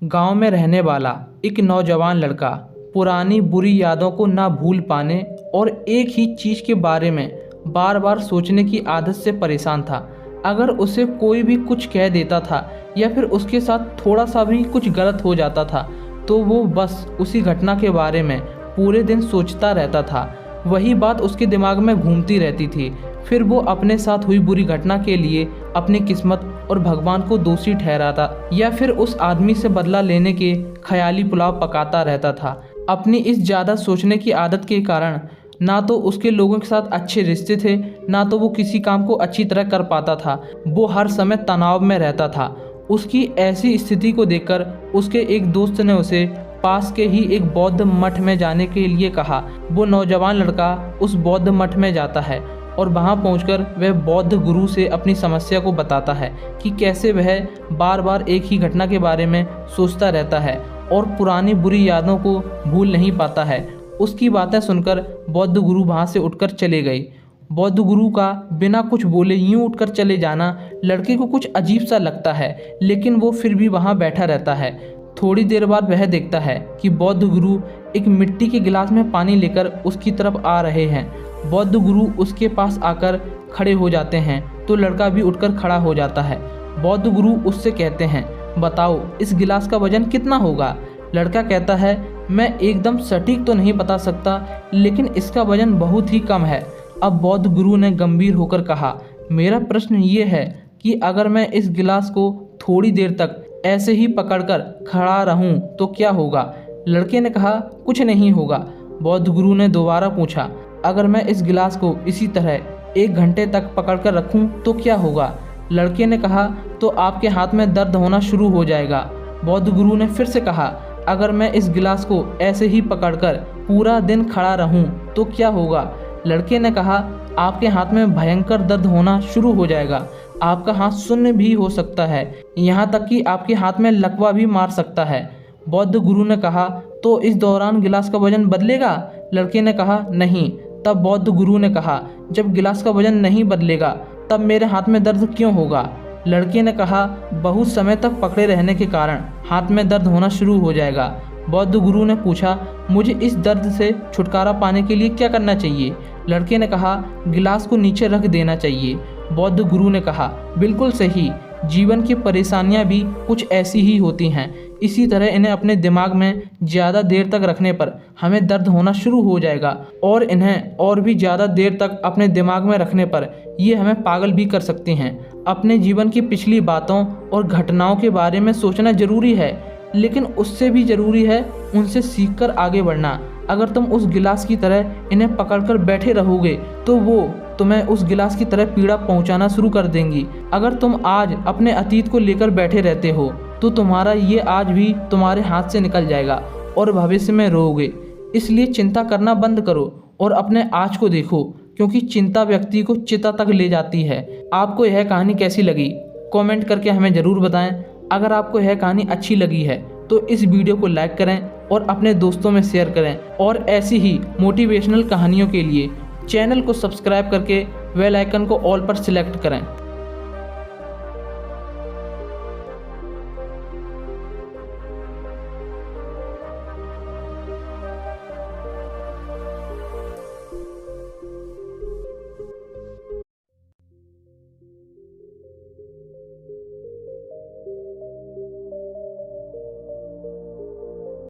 गांव में रहने वाला एक नौजवान लड़का पुरानी बुरी यादों को ना भूल पाने और एक ही चीज़ के बारे में बार बार सोचने की आदत से परेशान था। अगर उसे कोई भी कुछ कह देता था या फिर उसके साथ थोड़ा सा भी कुछ गलत हो जाता था तो वो बस उसी घटना के बारे में पूरे दिन सोचता रहता था। वही बात उसके दिमाग में घूमती रहती थी। फिर वो अपने साथ हुई बुरी घटना के लिए अपनी किस्मत और भगवान को दोषी ठहराता या फिर उस आदमी से बदला लेने के ख्याली पुलाव पकाता रहता था। अपनी इस ज़्यादा सोचने की आदत के कारण ना तो उसके लोगों के साथ अच्छे रिश्ते थे, ना तो वो किसी काम को अच्छी तरह कर पाता था। वो हर समय तनाव में रहता था। उसकी ऐसी स्थिति को देखकर उसके एक दोस्त ने उसे पास के ही एक बौद्ध मठ में जाने के लिए कहा। वो नौजवान लड़का उस बौद्ध मठ में जाता है और वहां पहुंचकर वह बौद्ध गुरु से अपनी समस्या को बताता है कि कैसे वह बार बार एक ही घटना के बारे में सोचता रहता है और पुरानी बुरी यादों को भूल नहीं पाता है। उसकी बातें सुनकर बौद्ध गुरु वहां से उठकर चले गए। बौद्ध गुरु का बिना कुछ बोले यूं उठकर चले जाना लड़के को कुछ अजीब सा लगता है, लेकिन वो फिर भी वहां बैठा रहता है। थोड़ी देर बाद वह देखता है कि बौद्ध गुरु एक मिट्टी के गिलास में पानी लेकर उसकी तरफ आ रहे हैं। बौद्ध गुरु उसके पास आकर खड़े हो जाते हैं तो लड़का भी उठकर खड़ा हो जाता है। बौद्ध गुरु उससे कहते हैं, बताओ इस गिलास का वजन कितना होगा। लड़का कहता है, मैं एकदम सटीक तो नहीं बता सकता, लेकिन इसका वजन बहुत ही कम है। अब बौद्ध गुरु ने गंभीर होकर कहा, मेरा प्रश्न ये है कि अगर मैं इस गिलास को थोड़ी देर तक ऐसे ही पकड़कर खड़ा रहूं तो क्या होगा। लड़के ने कहा, कुछ नहीं होगा। बौद्ध गुरु ने दोबारा पूछा, अगर मैं इस गिलास को इसी तरह 1 घंटे तक पकड़कर रखूं तो क्या होगा। लड़के ने कहा, तो आपके हाथ में दर्द होना शुरू हो जाएगा। बौद्ध गुरु ने फिर से कहा, अगर मैं इस गिलास को ऐसे ही पकड़कर पूरा दिन खड़ा रहूं तो क्या होगा। लड़के ने कहा, आपके हाथ में भयंकर दर्द होना शुरू हो जाएगा। आपका हाथ शून्य भी हो सकता है, यहाँ तक कि आपके हाथ में लकवा भी मार सकता है। बौद्ध गुरु ने कहा, तो इस दौरान गिलास का वजन बदलेगा। लड़के ने कहा, नहीं। तब बौद्ध गुरु ने कहा, जब गिलास का वजन नहीं बदलेगा तब मेरे हाथ में दर्द क्यों होगा। लड़के ने कहा, बहुत समय तक पकड़े रहने के कारण हाथ में दर्द होना शुरू हो जाएगा। बौद्ध गुरु ने पूछा, मुझे इस दर्द से छुटकारा पाने के लिए क्या करना चाहिए। लड़के ने कहा, गिलास को नीचे रख देना चाहिए। बौद्ध गुरु ने कहा, बिल्कुल सही। जीवन की परेशानियां भी कुछ ऐसी ही होती हैं। इसी तरह इन्हें अपने दिमाग में ज़्यादा देर तक रखने पर हमें दर्द होना शुरू हो जाएगा और इन्हें और भी ज़्यादा देर तक अपने दिमाग में रखने पर ये हमें पागल भी कर सकती हैं। अपने जीवन की पिछली बातों और घटनाओं के बारे में सोचना ज़रूरी है, लेकिन उससे भी ज़रूरी है उनसे सीखकर आगे बढ़ना। अगर तुम उस गिलास की तरह इन्हें पकड़कर बैठे रहोगे तो वो तुम्हें उस गिलास की तरह पीड़ा पहुंचाना शुरू कर देंगी। अगर तुम आज अपने अतीत को लेकर बैठे रहते हो तो तुम्हारा ये आज भी तुम्हारे हाथ से निकल जाएगा और भविष्य में रोओगे। इसलिए चिंता करना बंद करो और अपने आज को देखो, क्योंकि चिंता व्यक्ति को चिता तक ले जाती है। आपको यह कहानी कैसी लगी कमेंट करके हमें ज़रूर बताएं। अगर आपको यह कहानी अच्छी लगी है तो इस वीडियो को लाइक करें और अपने दोस्तों में शेयर करें और ऐसी ही मोटिवेशनल कहानियों के लिए चैनल को सब्सक्राइब करके बेल आइकन को ऑल पर सिलेक्ट करें।